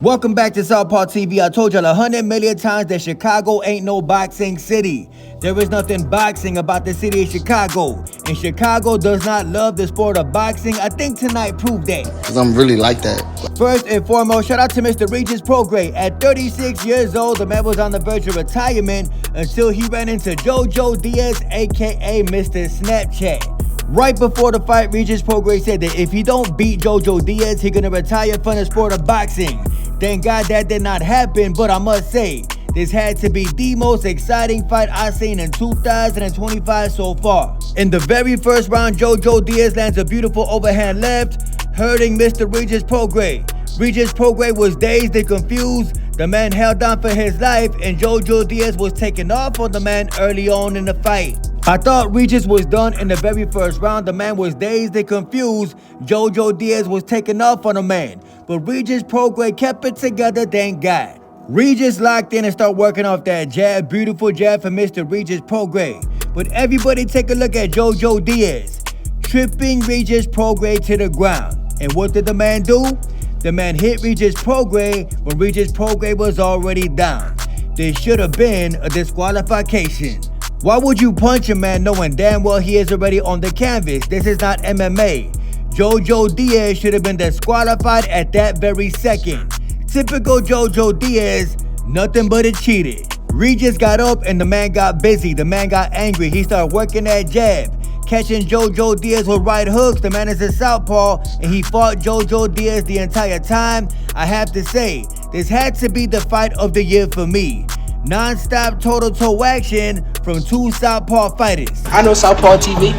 Welcome back to Southpaw TV. I told y'all 100 million times that Chicago ain't no boxing city. There is nothing boxing about the city of Chicago. And Chicago does not love the sport of boxing. I think tonight proved that. Because I'm really like that. First and foremost, shout out to Mr. Regis Prograis. At 36 years old, the man was on the verge of retirement until he ran into Jojo Diaz, aka Mr. Snapchat. Right before the fight, Regis Prograis said that if he don't beat Jojo Diaz, he's gonna retire from the sport of boxing. Thank God that did not happen, but I must say, this had to be the most exciting fight I've seen in 2025 so far. In the very first round, Jojo Diaz lands a beautiful overhand left, hurting Mr. Regis Prograis. Regis Prograis was dazed and confused. The man held on for his life, and Jojo Diaz was taken off on the man early on in the fight. I thought Regis was done in the very first round. The man was dazed and confused. Jojo Diaz was taken off on the man. But Regis Prograis kept it together, thank God. Regis locked in and started working off that jab. Beautiful jab for Mr. Regis Prograis. But everybody take a look at Jojo Diaz. Tripping Regis Prograis to the ground. And what did the man do? The man hit Regis Prograis when Regis Prograis was already down. This should have been a disqualification. Why would you punch a man knowing damn well he is already on the canvas? This is not MMA. Jojo Diaz should have been disqualified at that very second. Typical Jojo Diaz, nothing but a cheater. Regis got up and the man got busy. The man got angry. He started working that jab, catching Jojo Diaz with right hooks. The man is a southpaw and he fought Jojo Diaz the entire time. I have to say, this had to be the fight of the year for me. Non-stop toe-to-toe action from two southpaw fighters. I know Southpaw TV.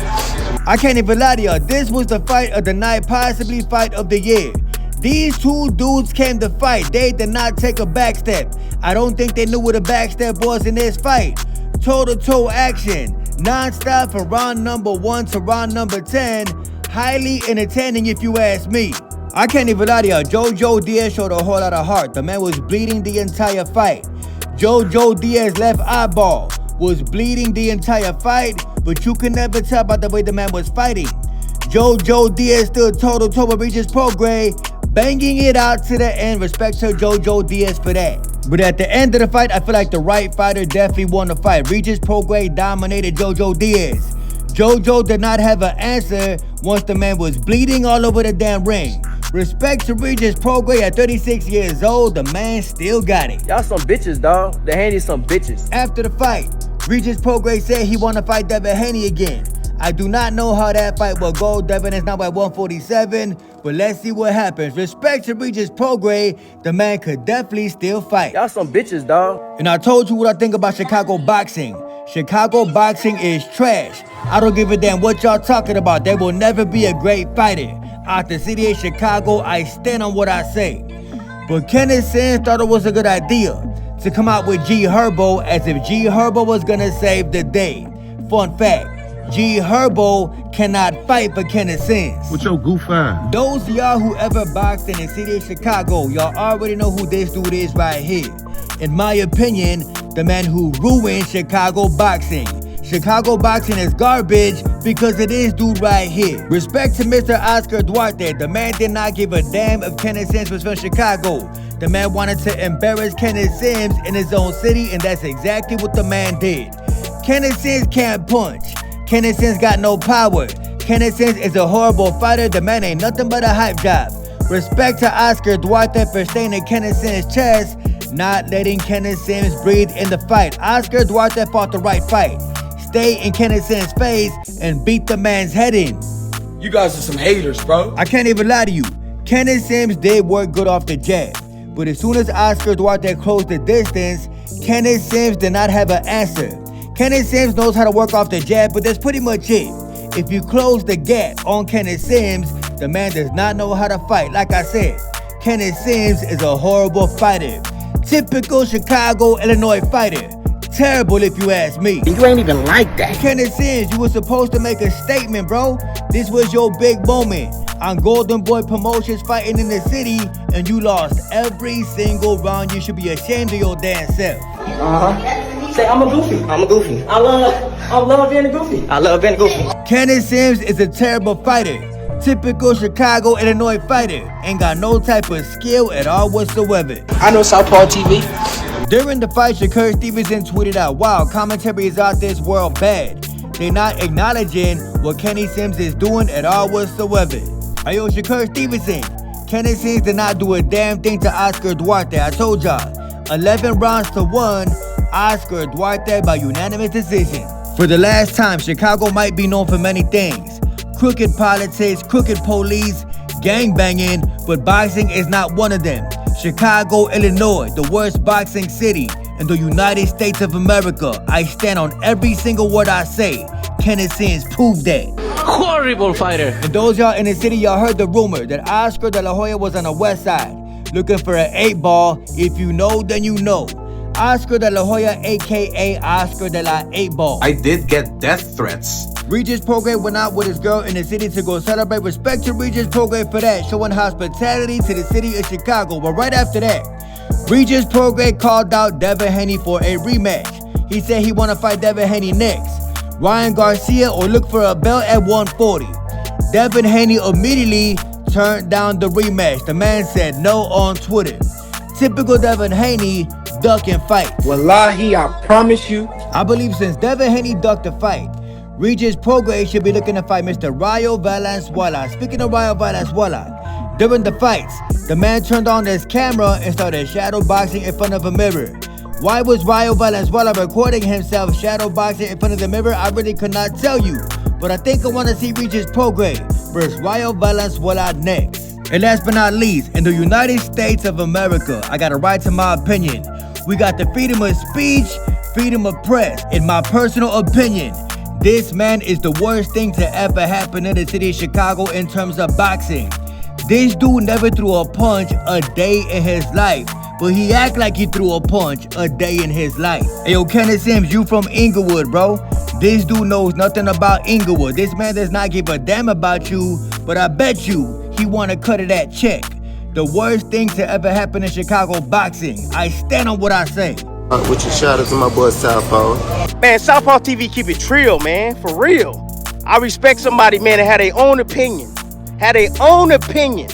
I can't even lie to y'all. This was the fight of the night, possibly fight of the year. These two dudes came to fight. They did not take a backstep. I don't think they knew what a backstep was in this fight. Toe-to-toe action, non-stop from round number 1 to round number 10. Highly entertaining if you ask me. I can't even lie to y'all. Jojo Diaz showed a whole lot of heart. The man was bleeding the entire fight. Jojo Diaz's left eyeball was bleeding the entire fight, but you could never tell by the way the man was fighting. Jojo Diaz stood toe-to-toe with Regis Prograis, banging it out to the end. Respect to Jojo Diaz for that. But at the end of the fight, I feel like the right fighter definitely won the fight. Regis Prograis dominated Jojo Diaz. Jojo did not have an answer once the man was bleeding all over the damn ring. Respect to Regis Prograis at 36 years old, the man still got it. Y'all some bitches, dawg. The Haney some bitches. After the fight, Regis Prograis said he want to fight Devin Haney again. I do not know how that fight will go. Devin is now at 147, but let's see what happens. Respect to Regis Prograis, the man could definitely still fight. Y'all some bitches, dawg. And I told you what I think about Chicago boxing. Chicago boxing is trash. I don't give a damn what y'all talking about. There will never be a great fighter. Out the city of Chicago, I stand on what I say. But Kennith Sims thought it was a good idea to come out with G Herbo as if G Herbo was gonna save the day. Fun fact, G Herbo cannot fight for Kennith Sims. With your goof eye. Those of y'all who ever boxed in the city of Chicago, y'all already know who this dude is right here. In my opinion, the man who ruined Chicago boxing. Chicago boxing is garbage because it is dude right here. Respect to Mr. Oscar Dwarte. The man did not give a damn if Kenneth Sims was from Chicago. The man wanted to embarrass Kenneth Sims in his own city, and that's exactly what the man did. Kenneth Sims can't punch. Kenneth Sims got no power. Kenneth Sims is a horrible fighter. The man ain't nothing but a hype job. Respect to Oscar Dwarte for staying in Kenneth Sims' chest, not letting Kenneth Sims breathe in the fight. Oscar Dwarte fought the right fight. Stay in Kenneth Sims' face and beat the man's head in. You guys are some haters, bro. I can't even lie to you. Kenneth Sims did work good off the jab. But as soon as Oscar Dwarte closed the distance, Kenneth Sims did not have an answer. Kenneth Sims knows how to work off the jab, but that's pretty much it. If you close the gap on Kenneth Sims, the man does not know how to fight. Like I said, Kenneth Sims is a horrible fighter. Typical Chicago, Illinois fighter. Terrible if you ask me. You ain't even like that. Kenneth Sims, you were supposed to make a statement, bro. This was your big moment. On Golden Boy Promotions fighting in the city, and you lost every single round. You should be ashamed of your damn self. Say I'm a goofy. I'm a goofy. I love being a goofy. I love being a goofy. Kenneth Sims is a terrible fighter. Typical Chicago, Illinois fighter. Ain't got no type of skill at all whatsoever. I know Southpaw TV. During the fight, Shakur Stevenson tweeted out, "Wow, commentary is out this world bad. They're not acknowledging what Kennith Sims is doing at all whatsoever." Ayo, Shakur Stevenson, Kennith Sims did not do a damn thing to Oscar Dwarte. I told y'all, 11 rounds to 1, Oscar Dwarte by unanimous decision. For the last time, Chicago might be known for many things. Crooked politics, crooked police, gangbanging, but boxing is not one of them. Chicago, Illinois, the worst boxing city in the United States of America. I stand on every single word I say. Kenneth Sims proved that. Horrible fighter. And those y'all in the city, y'all heard the rumor that Oscar De La Hoya was on the west side looking for an 8-ball. If you know, then you know. Oscar De La Hoya, aka Oscar De La 8-ball. I did get death threats. Regis Prograis went out with his girl in the city to go celebrate. Respect to Regis Prograis for that, showing hospitality to the city of Chicago. But right after that, Regis Prograis called out Devin Haney for a rematch. He said he want to fight Devin Haney next. Ryan Garcia or look for a belt at 140. Devin Haney immediately turned down the rematch. The man said no on Twitter. Typical Devin Haney, duck and fight. Wallahi, I promise you. I believe since Devin Haney ducked the fight, Regis Prograis should be looking to fight Mr. Rayo Valenzuela. Speaking of Rayo Valenzuela, during the fights, the man turned on his camera and started shadow boxing in front of a mirror. Why was Rayo Valenzuela recording himself shadow boxing in front of the mirror? I really could not tell you. But I think I want to see Regis Prograis versus Rayo Valenzuela next. And last but not least, in the United States of America, I got a right to my opinion. We got the freedom of speech, freedom of press. In my personal opinion, this man is the worst thing to ever happen in the city of Chicago in terms of boxing. This dude never threw a punch a day in his life, but he act like he threw a punch a day in his life. Hey, yo, Kenneth Sims, you from Inglewood, bro. This dude knows nothing about Inglewood. This man does not give a damn about you, but I bet you he want to cut it that check. The worst thing to ever happen in Chicago boxing. I stand on what I say. With your shout out to my boy Southpaw. Man, Southpaw TV keep it trill, man, for real. I respect somebody, man, that had their own opinion. Had their own opinion.